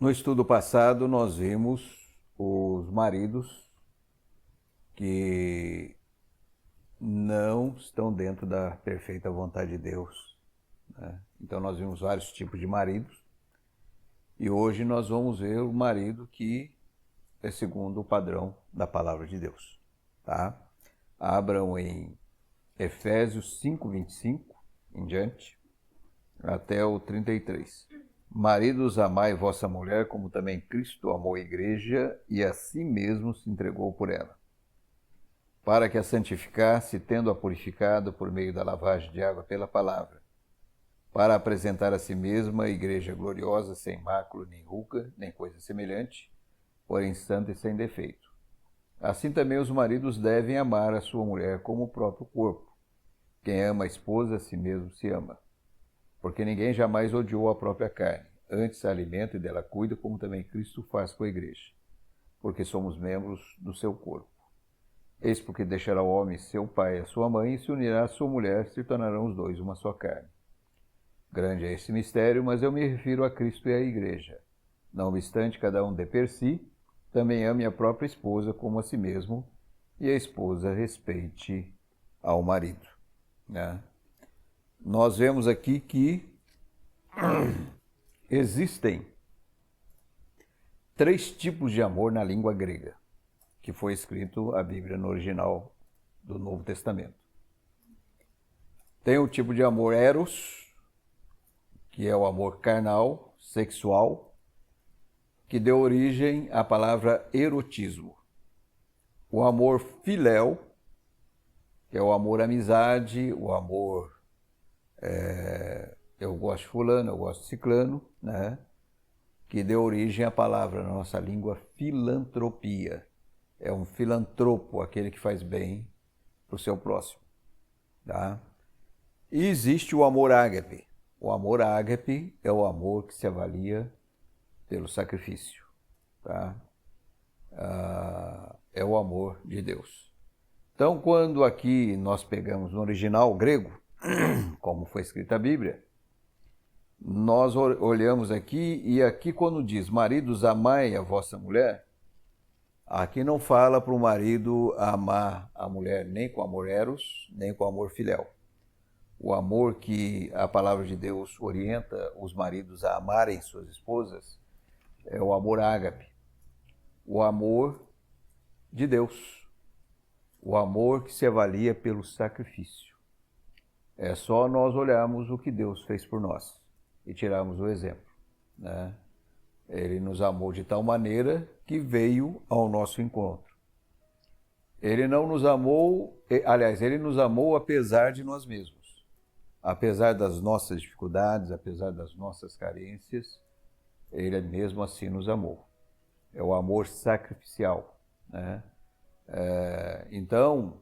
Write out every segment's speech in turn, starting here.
No estudo passado, nós vimos os maridos que não estão dentro da perfeita vontade de Deus, né? Então, nós vimos vários tipos de maridos e hoje nós vamos ver o marido que é segundo o padrão da palavra de Deus, tá? Abram em Efésios 5:25 em diante, até o 33. Maridos, amai vossa mulher, como também Cristo amou a igreja e a si mesmo se entregou por ela, para que a santificasse, tendo-a purificado por meio da lavagem de água pela palavra, para apresentar a si mesma a igreja gloriosa, sem mácula, nem ruga, nem coisa semelhante, porém santa e sem defeito. Assim também os maridos devem amar a sua mulher como o próprio corpo. Quem ama a esposa, a si mesmo se ama. Porque ninguém jamais odiou a própria carne, antes a alimenta e dela cuida, como também Cristo faz com a igreja, porque somos membros do seu corpo. Eis porque deixará o homem seu pai e a sua mãe, e se unirá à sua mulher, se tornarão os dois uma só carne. Grande é esse mistério, mas eu me refiro a Cristo e à igreja. Não obstante cada um dê per si, também ame a própria esposa como a si mesmo, e a esposa respeite ao marido, né? Nós vemos aqui que existem 3 tipos de amor na língua grega, que foi escrito a Bíblia no original do Novo Testamento. Tem o tipo de amor eros, que é o amor carnal, sexual, que deu origem à palavra erotismo. O amor filéu, que é o amor amizade, o amor eu gosto de fulano, eu gosto de ciclano, né? Que deu origem à palavra na nossa língua filantropia. É um filantropo, aquele que faz bem para o seu próximo, tá? E existe o amor ágape. O amor ágape é o amor que se avalia pelo sacrifício, tá? É o amor de Deus. Então, quando aqui nós pegamos no original grego, como foi escrita a Bíblia, nós olhamos aqui, e aqui quando diz, maridos, amai a vossa mulher, aqui não fala para o marido amar a mulher nem com amor eros, nem com amor filéu. O amor que a palavra de Deus orienta os maridos a amarem suas esposas é o amor ágape, o amor de Deus, o amor que se avalia pelo sacrifício. É só nós olharmos o que Deus fez por nós e tirarmos o exemplo, né? Ele nos amou de tal maneira que veio ao nosso encontro. Ele não nos amou, aliás, ele nos amou apesar de nós mesmos. Apesar das nossas dificuldades, apesar das nossas carências, ele mesmo assim nos amou. É o amor sacrificial, né? Então,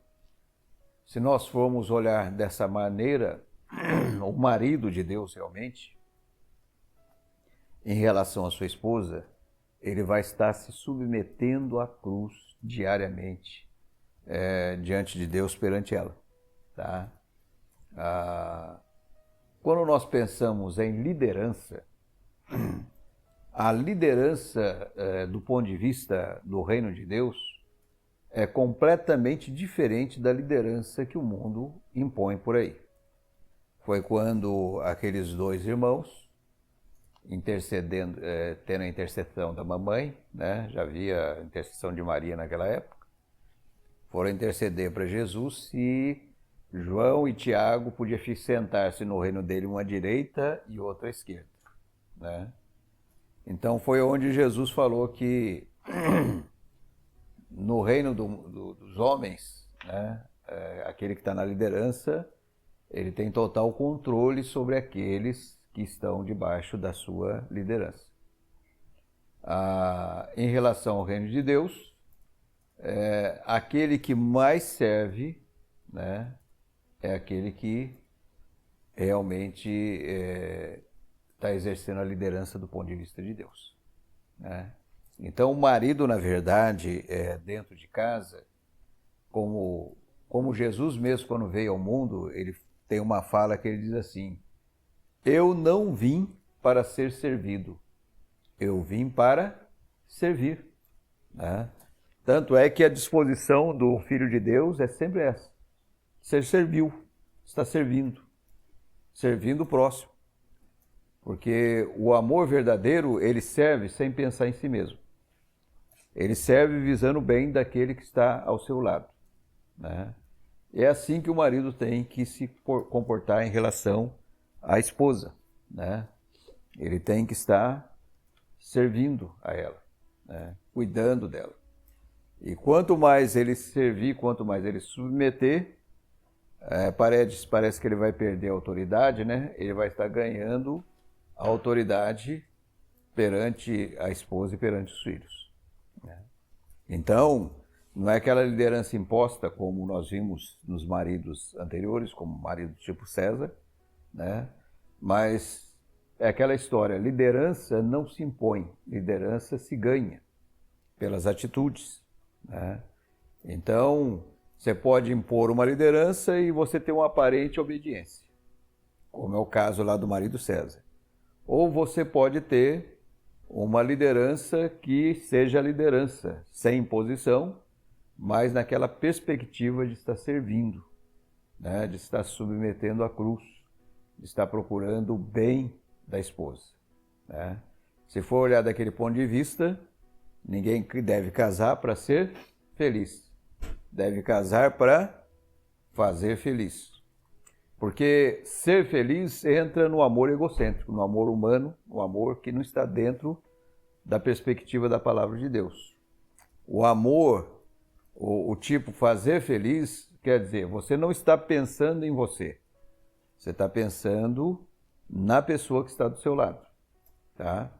se nós formos olhar dessa maneira, o marido de Deus realmente, em relação à sua esposa, ele vai estar se submetendo à cruz diariamente, diante de Deus, perante ela, tá? Quando nós pensamos em liderança, a liderança do ponto de vista do reino de Deus é completamente diferente da liderança que o mundo impõe por aí. Foi quando aqueles 2 irmãos, intercedendo, tendo a intercessão da mamãe, né? Já havia a intercessão de Maria naquela época, foram interceder para Jesus se João e Tiago podiam sentar-se no reino dele, uma à direita e outra à esquerda, né? Então foi onde Jesus falou que no reino dos homens, né, aquele que está na liderança, ele tem total controle sobre aqueles que estão debaixo da sua liderança. Em relação ao reino de Deus, aquele que mais serve, né, é aquele que realmente está exercendo a liderança do ponto de vista de Deus, né? Então, o marido, na verdade, dentro de casa, como Jesus mesmo, quando veio ao mundo, ele tem uma fala que ele diz assim: eu não vim para ser servido, Eu vim para servir, né? Tanto é que a disposição do Filho de Deus é sempre essa. Ser servil, está servindo o próximo. Porque o amor verdadeiro, ele serve sem pensar em si mesmo. Ele serve visando o bem daquele que está ao seu lado, né? É assim que o marido tem que se comportar em relação à esposa, né? Ele tem que estar servindo a ela, né? Cuidando dela. E quanto mais ele servir, quanto mais ele submeter, parece que ele vai perder a autoridade, né? Ele vai estar ganhando a autoridade perante a esposa e perante os filhos, né? Então, não é aquela liderança imposta como nós vimos nos maridos anteriores, como marido tipo César, né? Mas é aquela história, liderança não se impõe, liderança se ganha pelas atitudes, né? Então, você pode impor uma liderança e você ter uma aparente obediência, como é o caso lá do marido César. Ou você pode ter uma liderança que seja liderança, sem imposição, mas naquela perspectiva de estar servindo, né? De estar submetendo à cruz, de estar procurando o bem da esposa, né? Se for olhar daquele ponto de vista, ninguém deve casar para ser feliz, deve casar para fazer feliz. Porque ser feliz entra no amor egocêntrico, no amor humano, no amor que não está dentro da perspectiva da palavra de Deus. O amor, o tipo fazer feliz, quer dizer, você não está pensando em você, você está pensando na pessoa que está do seu lado, tá?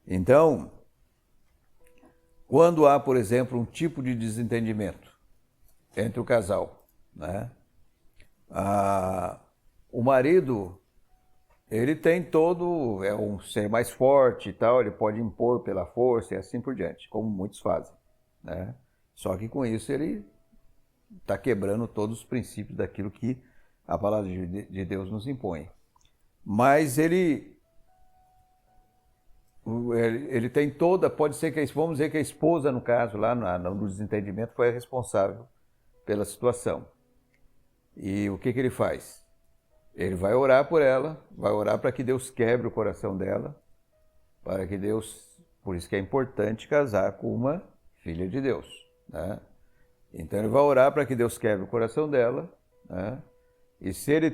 Então, quando há, por exemplo, um tipo de desentendimento entre o casal, né? O marido, ele tem todo, é um ser mais forte e tal, ele pode impor pela força e assim por diante, como muitos fazem, né? Só que com isso ele está quebrando todos os princípios daquilo que a palavra de Deus nos impõe. Mas ele tem toda, pode ser que, vamos dizer que a esposa, no caso, lá no desentendimento, foi a responsável pela situação. E o que ele faz? Ele vai orar por ela, vai orar para que Deus quebre o coração dela, para que Deus, por isso que é importante casar com uma filha de Deus, né? Então ele vai orar para que Deus quebre o coração dela, né? E se ele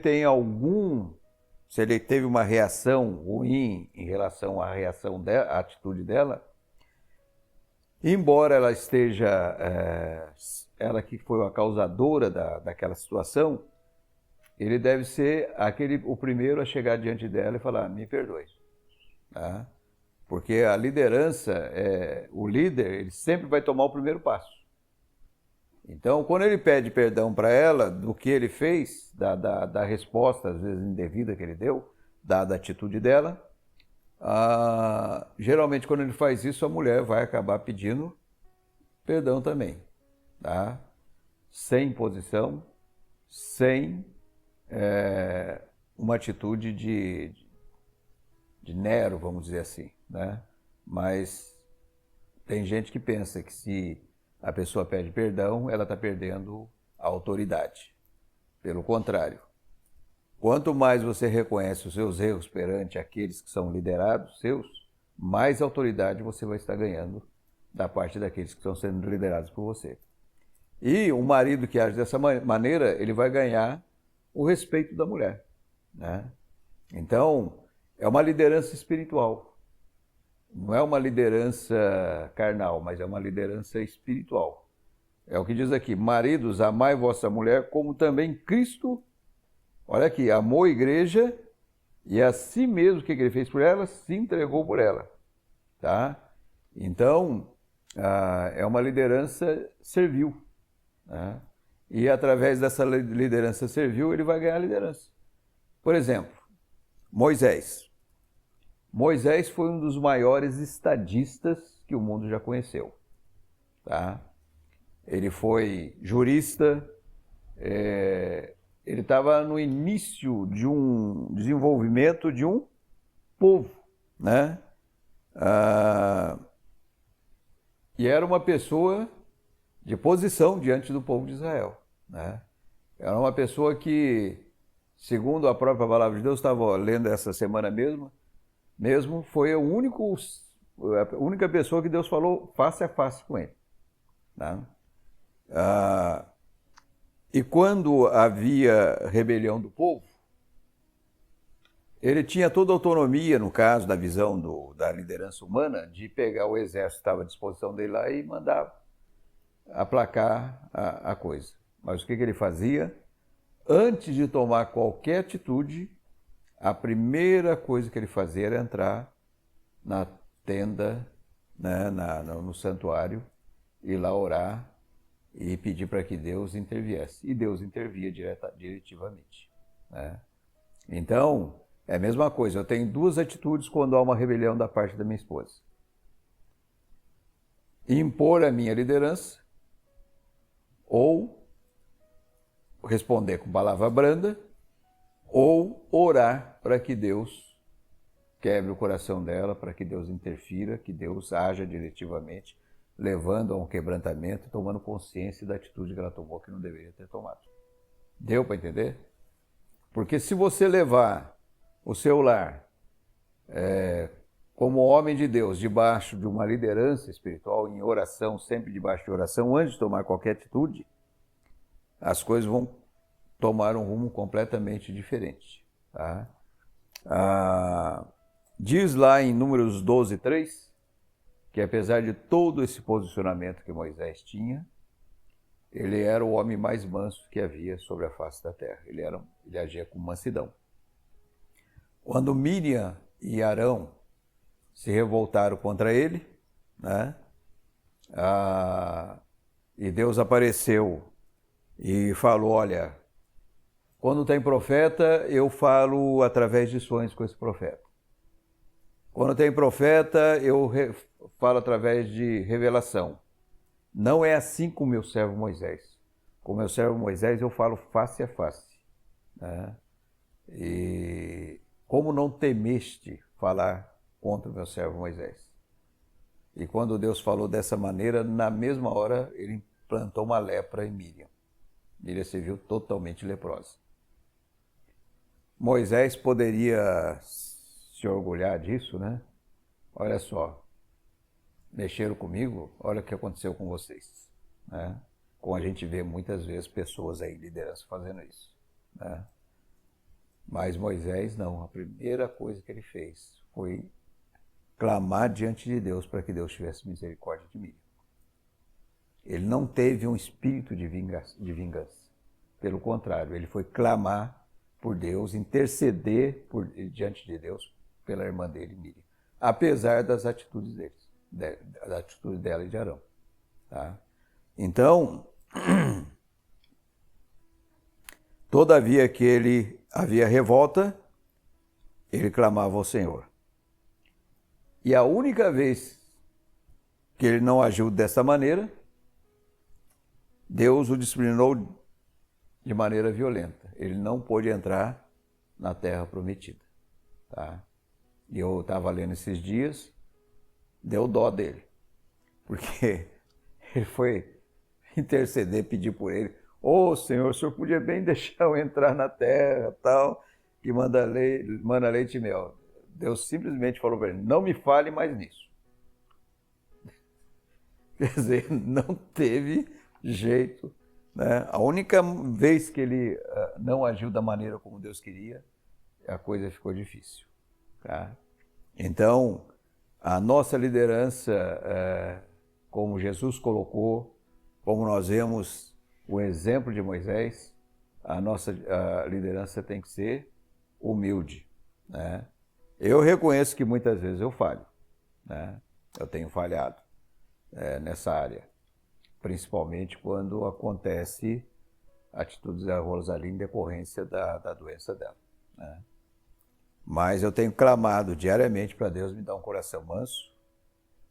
teve uma reação ruim em relação à reação dela, à atitude dela, embora ela esteja, ela que foi a causadora daquela situação, ele deve ser o primeiro a chegar diante dela e falar, me perdoe, tá? Porque a liderança, o líder, ele sempre vai tomar o primeiro passo. Então, quando ele pede perdão para ela do que ele fez, da resposta, às vezes indevida que ele deu, da atitude dela, geralmente quando ele faz isso, a mulher vai acabar pedindo perdão também, tá? Sem imposição, sem uma atitude de Nero, vamos dizer assim, né? Mas tem gente que pensa que se a pessoa pede perdão, ela está perdendo a autoridade. Pelo contrário, quanto mais você reconhece os seus erros perante aqueles que são liderados seus, mais autoridade você vai estar ganhando da parte daqueles que estão sendo liderados por você. E um marido que age dessa maneira, ele vai ganhar o respeito da mulher, né? Então, é uma liderança espiritual. Não é uma liderança carnal, mas é uma liderança espiritual. É o que diz aqui, maridos, amai vossa mulher, como também Cristo, olha aqui, amou a igreja e a si mesmo, o que ele fez por ela? Se entregou por ela, tá? Então, é uma liderança servil, né? E através dessa liderança servil, ele vai ganhar a liderança. Por exemplo, Moisés. Moisés foi um dos maiores estadistas que o mundo já conheceu, tá? Ele foi jurista, ele estava no início de um desenvolvimento de um povo, né? E era uma pessoa de posição diante do povo de Israel, né? Era uma pessoa que, segundo a própria palavra de Deus, estava lendo essa semana mesmo foi a única pessoa que Deus falou face a face com ele, né? E quando havia rebelião do povo, ele tinha toda a autonomia, no caso da visão da liderança humana, de pegar o exército que estava à disposição dele lá e mandar aplacar a coisa. Mas o que ele fazia? Antes de tomar qualquer atitude, a primeira coisa que ele fazia era entrar na tenda, né, no santuário, ir lá orar e pedir para que Deus interviesse. E Deus intervia diretivamente, né? Então, é a mesma coisa. Eu tenho duas atitudes quando há uma rebelião da parte da minha esposa: impor a minha liderança ou responder com palavra branda, ou orar para que Deus quebre o coração dela, para que Deus interfira, que Deus haja diretivamente, levando a um quebrantamento, tomando consciência da atitude que ela tomou que não deveria ter tomado. Deu para entender? Porque se você levar o seu lar como homem de Deus, debaixo de uma liderança espiritual, em oração, sempre debaixo de oração, antes de tomar qualquer atitude, as coisas vão tomar um rumo completamente diferente, tá? Diz lá em Números 12:3, que apesar de todo esse posicionamento que Moisés tinha, ele era o homem mais manso que havia sobre a face da terra. Ele agia com mansidão. Quando Miriam e Arão se revoltaram contra ele, né? E Deus apareceu e falou: olha, quando tem profeta, eu falo através de sonhos com esse profeta. Quando tem profeta, eu falo através de revelação. Não é assim com o meu servo Moisés. Com o meu servo Moisés, eu falo face a face, né? E como não temeste falar contra o meu servo Moisés? E quando Deus falou dessa maneira, na mesma hora, ele implantou uma lepra em Miriam. Miriam se viu totalmente leprosa. Moisés poderia se orgulhar disso, né? Olha só, mexeram comigo, olha o que aconteceu com vocês, né? Como a gente vê muitas vezes pessoas aí, liderança, fazendo isso, né? Mas Moisés não, a primeira coisa que ele fez foi clamar diante de Deus para que Deus tivesse misericórdia de Miriam. Ele não teve um espírito de vingança. Pelo contrário, ele foi clamar por Deus, interceder diante de Deus pela irmã dele, Miriam, apesar das atitudes da atitude dela e de Arão, tá? Então, todavia que ele havia revolta, ele clamava ao Senhor. E a única vez que ele não agiu dessa maneira, Deus o disciplinou de maneira violenta. Ele não pôde entrar na terra prometida, tá? E eu estava lendo esses dias, deu dó dele, porque ele foi interceder, pedir por ele: ô Senhor, o Senhor podia bem deixar eu entrar na terra, tal, que manda leite e mel. Deus simplesmente falou para ele: não me fale mais nisso. Quer dizer, não teve jeito, né? A única vez que ele não agiu da maneira como Deus queria, a coisa ficou difícil, tá? Então, a nossa liderança, como Jesus colocou, como nós vemos o exemplo de Moisés, a nossa liderança tem que ser humilde, né? Eu reconheço que muitas vezes eu falho, né? Eu tenho falhado nessa área, principalmente quando acontece atitudes da Rosalie em decorrência da doença dela, né? Mas eu tenho clamado diariamente para Deus me dar um coração manso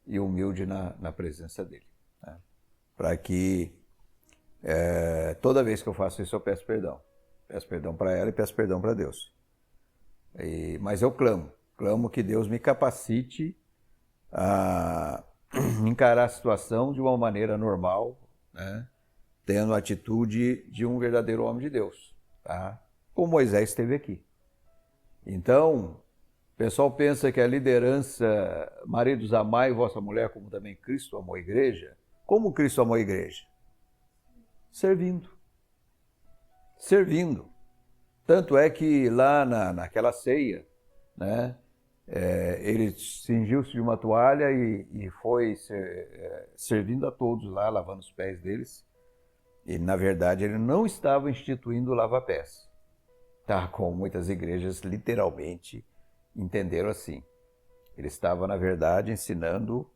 e humilde na presença dele, né? Para que toda vez que eu faço isso eu peço perdão. Peço perdão para ela e peço perdão para Deus. Mas eu clamo que Deus me capacite a encarar a situação de uma maneira normal, né? Tendo a atitude de um verdadeiro homem de Deus, tá? Como Moisés esteve aqui. Então, o pessoal pensa que a liderança, maridos, amai vossa mulher como também Cristo amou a igreja. Como Cristo amou a igreja? Servindo. Servindo. Tanto é que lá naquela ceia, né, ele cingiu-se de uma toalha e foi servindo a todos lá, lavando os pés deles. E, na verdade, ele não estava instituindo o lava-pés, tá? Como muitas igrejas literalmente entenderam assim. Ele estava, na verdade, ensinando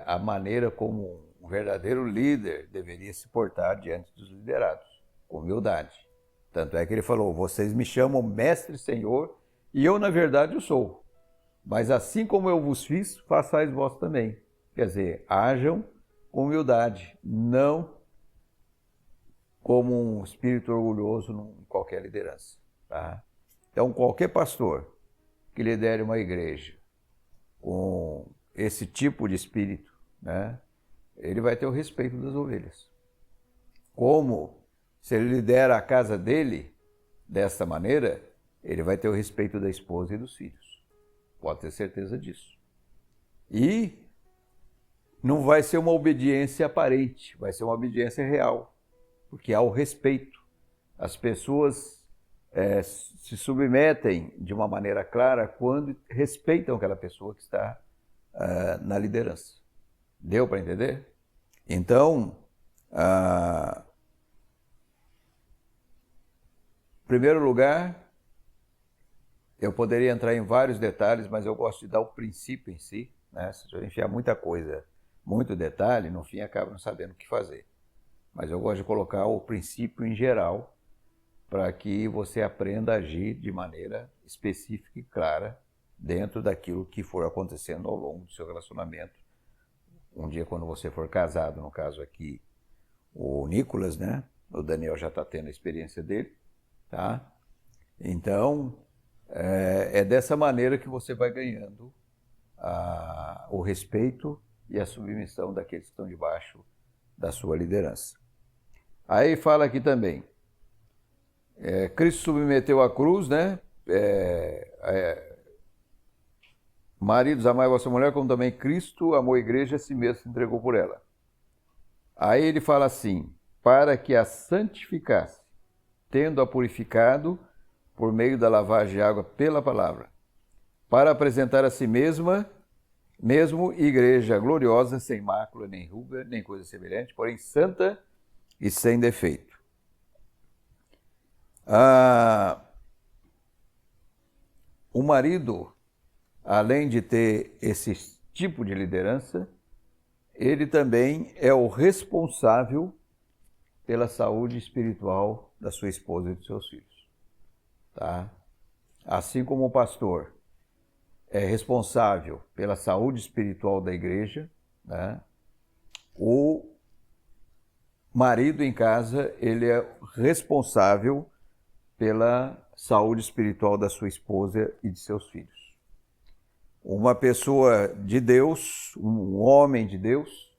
a maneira como um verdadeiro líder deveria se portar diante dos liderados, com humildade. Tanto é que ele falou, vocês me chamam mestre, senhor, e eu, na verdade, o sou. Mas assim como eu vos fiz, façais vós também. Quer dizer, hajam com humildade, não como um espírito orgulhoso em qualquer liderança. Tá? Então, qualquer pastor que lidere uma igreja com esse tipo de espírito, né, ele vai ter o respeito das ovelhas. Como se ele lidera a casa dele dessa maneira, ele vai ter o respeito da esposa e dos filhos. Pode ter certeza disso. E não vai ser uma obediência aparente, vai ser uma obediência real, porque há o respeito. As pessoas se submetem de uma maneira clara quando respeitam aquela pessoa que está na liderança. Deu para entender? Então, em primeiro lugar, eu poderia entrar em vários detalhes, mas eu gosto de dar o princípio em si, né? Se eu enfiar muita coisa, muito detalhe, no fim acaba não sabendo o que fazer. Mas eu gosto de colocar o princípio em geral para que você aprenda a agir de maneira específica e clara dentro daquilo que for acontecendo ao longo do seu relacionamento. Um dia, quando você for casado, no caso aqui, o Nicolas, né? O Daniel já está tendo a experiência dele, tá? Então, é dessa maneira que você vai ganhando o respeito e a submissão daqueles que estão debaixo da sua liderança. Aí fala aqui também, Cristo submeteu à cruz, né? Maridos, amai a vossa mulher, como também Cristo amou a igreja e a si mesmo se entregou por ela. Aí ele fala assim, para que a santificasse, tendo-a purificado por meio da lavagem de água pela palavra, para apresentar a si mesmo igreja gloriosa, sem mácula, nem ruga, nem coisa semelhante, porém santa e sem defeito. O marido, além de ter esse tipo de liderança, ele também é o responsável pela saúde espiritual da sua esposa e dos seus filhos. Tá? Assim como o pastor é responsável pela saúde espiritual da igreja, né? O marido em casa, ele é responsável pela saúde espiritual da sua esposa e de seus filhos. Uma pessoa de Deus, um homem de Deus,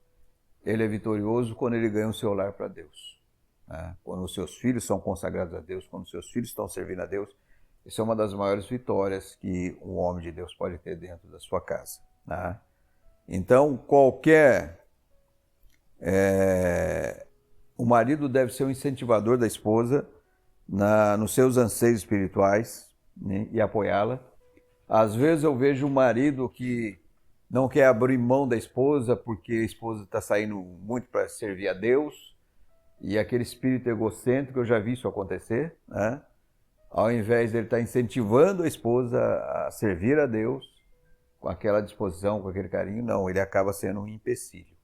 ele é vitorioso quando ele ganha o seu lar para Deus. Né? Quando os seus filhos são consagrados a Deus, quando os seus filhos estão servindo a Deus, isso é uma das maiores vitórias que um homem de Deus pode ter dentro da sua casa. Né? Então, o marido deve ser um incentivador da esposa nos seus anseios espirituais, né, e apoiá-la. Às vezes eu vejo um marido que não quer abrir mão da esposa porque a esposa está saindo muito para servir a Deus, e aquele espírito egocêntrico, eu já vi isso acontecer, né? Ao invés de ele estar incentivando a esposa a servir a Deus com aquela disposição, com aquele carinho, não, ele acaba sendo um empecilho.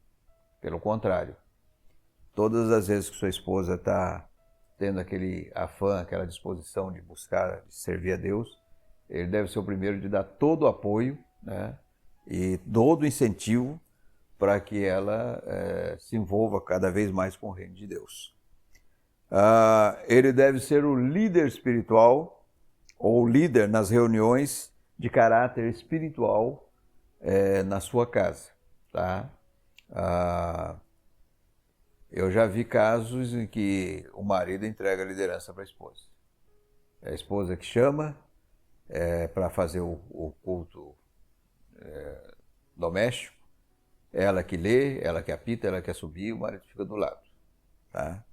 Pelo contrário, todas as vezes que sua esposa está tendo aquele afã, aquela disposição de buscar, de servir a Deus, ele deve ser o primeiro de dar todo o apoio, né, e todo o incentivo para que ela se envolva cada vez mais com o reino de Deus. Ele deve ser o líder espiritual ou líder nas reuniões de caráter espiritual na sua casa, tá? Eu já vi casos em que o marido entrega a liderança para a esposa. É a esposa que chama para fazer o culto doméstico, ela que lê, ela que apita, ela que subir, o marido fica do lado, tá?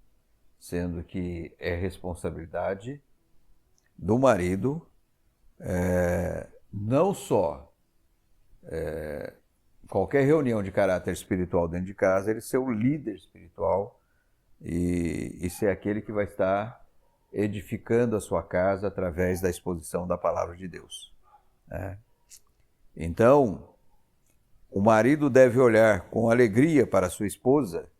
Sendo que é responsabilidade do marido não só qualquer reunião de caráter espiritual dentro de casa, ele ser o líder espiritual e ser aquele que vai estar edificando a sua casa através da exposição da palavra de Deus, né? Então, o marido deve olhar com alegria para sua esposa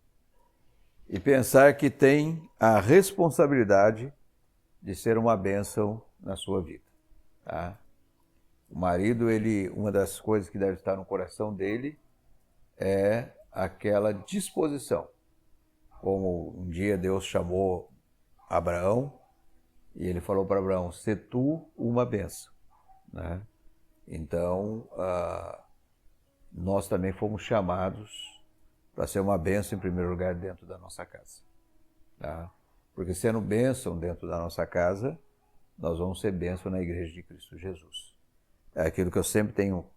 e pensar que tem a responsabilidade de ser uma bênção na sua vida, tá? O marido, uma das coisas que deve estar no coração dele é aquela disposição. Como um dia Deus chamou Abraão e ele falou para Abraão, "Se tu uma bênção", né? Então, nós também fomos chamados para ser uma bênção em primeiro lugar dentro da nossa casa, tá? Porque sendo bênção dentro da nossa casa, nós vamos ser bênção na igreja de Cristo Jesus. É aquilo que eu sempre tenho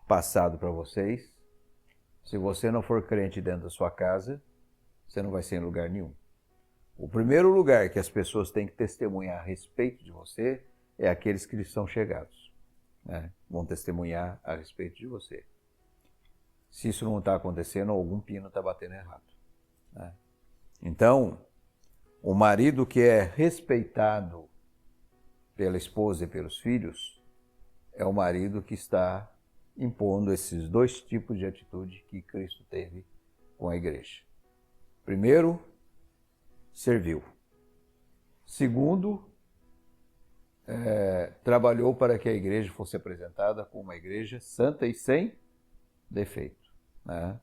passado para vocês. Se você não for crente dentro da sua casa, você não vai ser em lugar nenhum. O primeiro lugar que as pessoas têm que testemunhar a respeito de você é aqueles que lhes são chegados, né? Vão testemunhar a respeito de você. Se isso não está acontecendo, algum pino está batendo errado, né? Então, o marido que é respeitado pela esposa e pelos filhos é o marido que está impondo esses dois tipos de atitude que Cristo teve com a igreja. Primeiro, serviu. Segundo, trabalhou para que a igreja fosse apresentada como uma igreja santa e sem defeito, né?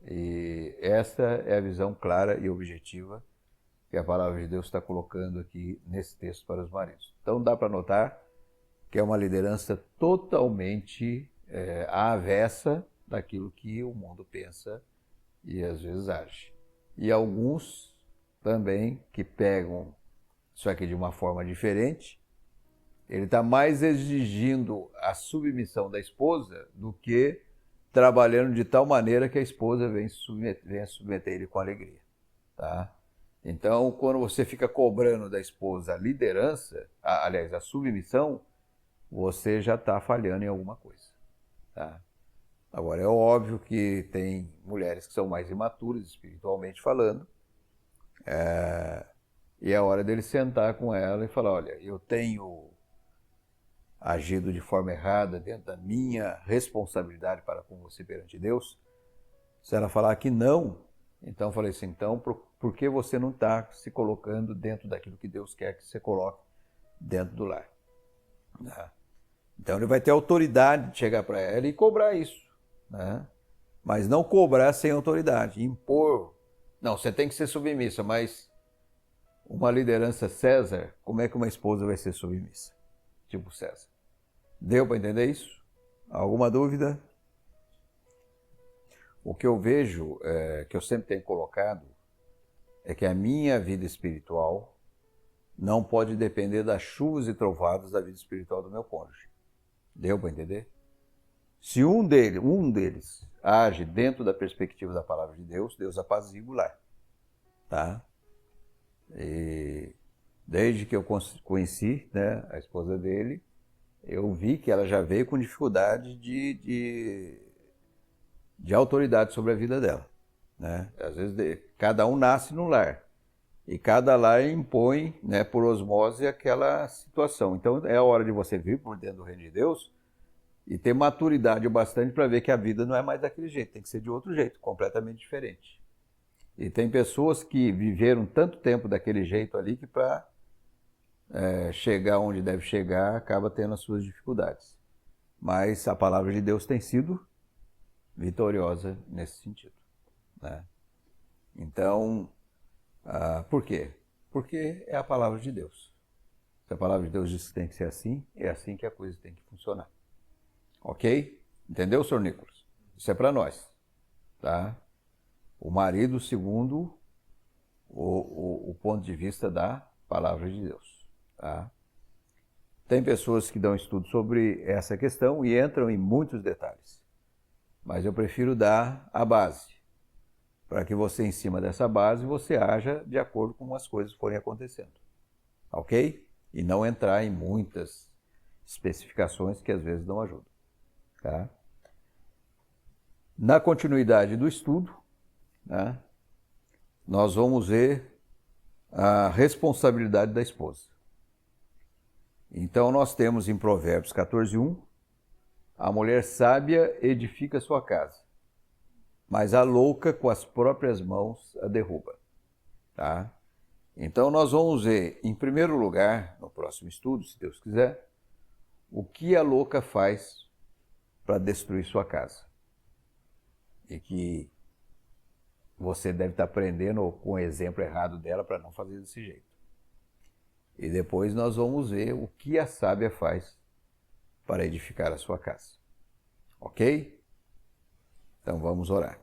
E esta é a visão clara e objetiva que a palavra de Deus está colocando aqui nesse texto para os maridos. Então dá para notar que é uma liderança totalmente avessa daquilo que o mundo pensa e às vezes age. E alguns também que pegam isso aqui de uma forma diferente, ele está mais exigindo a submissão da esposa do que trabalhando de tal maneira que a esposa venha submeter ele com alegria, tá? Então, quando você fica cobrando da esposa a liderança, a submissão, você já está falhando em alguma coisa, tá? Agora, é óbvio que tem mulheres que são mais imaturas, espiritualmente falando, e é hora dele sentar com ela e falar, olha, eu tenho agido de forma errada dentro da minha responsabilidade para com você perante Deus. Se ela falar que não, então eu falei assim, então por que você não está se colocando dentro daquilo que Deus quer que você coloque dentro do lar? Então ele vai ter autoridade de chegar para ela e cobrar isso, né? Mas não cobrar sem autoridade, impor. Não, você tem que ser submissa, mas uma liderança César, como é que uma esposa vai ser submissa? Tipo César. Deu para entender isso? Alguma dúvida? O que eu vejo, que eu sempre tenho colocado, é que a minha vida espiritual não pode depender das chuvas e trovadas da vida espiritual do meu cônjuge. Deu para entender? Se um deles age dentro da perspectiva da palavra de Deus, Deus apazigua o lar, tá? E desde que eu conheci, né, a esposa dele, eu vi que ela já veio com dificuldade de autoridade sobre a vida dela, né? Às vezes cada um nasce num lar e cada lar impõe, né, por osmose aquela situação. Então é a hora de você vir por dentro do reino de Deus e ter maturidade o bastante para ver que a vida não é mais daquele jeito, tem que ser de outro jeito, completamente diferente. E tem pessoas que viveram tanto tempo daquele jeito ali que para chegar onde deve chegar acaba tendo as suas dificuldades. Mas a palavra de Deus tem sido vitoriosa nesse sentido, né? Então, por quê? Porque é a palavra de Deus. Se a palavra de Deus diz que tem que ser assim, é assim que a coisa tem que funcionar. Ok? Entendeu, senhor Nicolas? Isso é para nós, tá? O marido segundo o ponto de vista da palavra de Deus, tá? Tem pessoas que dão estudo sobre essa questão e entram em muitos detalhes, mas eu prefiro dar a base, para que você, em cima dessa base, você haja de acordo com as coisas que forem acontecendo, ok? E não entrar em muitas especificações que às vezes não ajudam, tá? Na continuidade do estudo, né, nós vamos ver a responsabilidade da esposa. Então nós temos em Provérbios 14:1, a mulher sábia edifica sua casa, mas a louca com as próprias mãos a derruba, tá? Então nós vamos ver, em primeiro lugar, no próximo estudo, se Deus quiser, o que a louca faz para destruir sua casa. E que você deve estar aprendendo com o exemplo errado dela para não fazer desse jeito. E depois nós vamos ver o que a sábia faz para edificar a sua casa. Ok? Então vamos orar.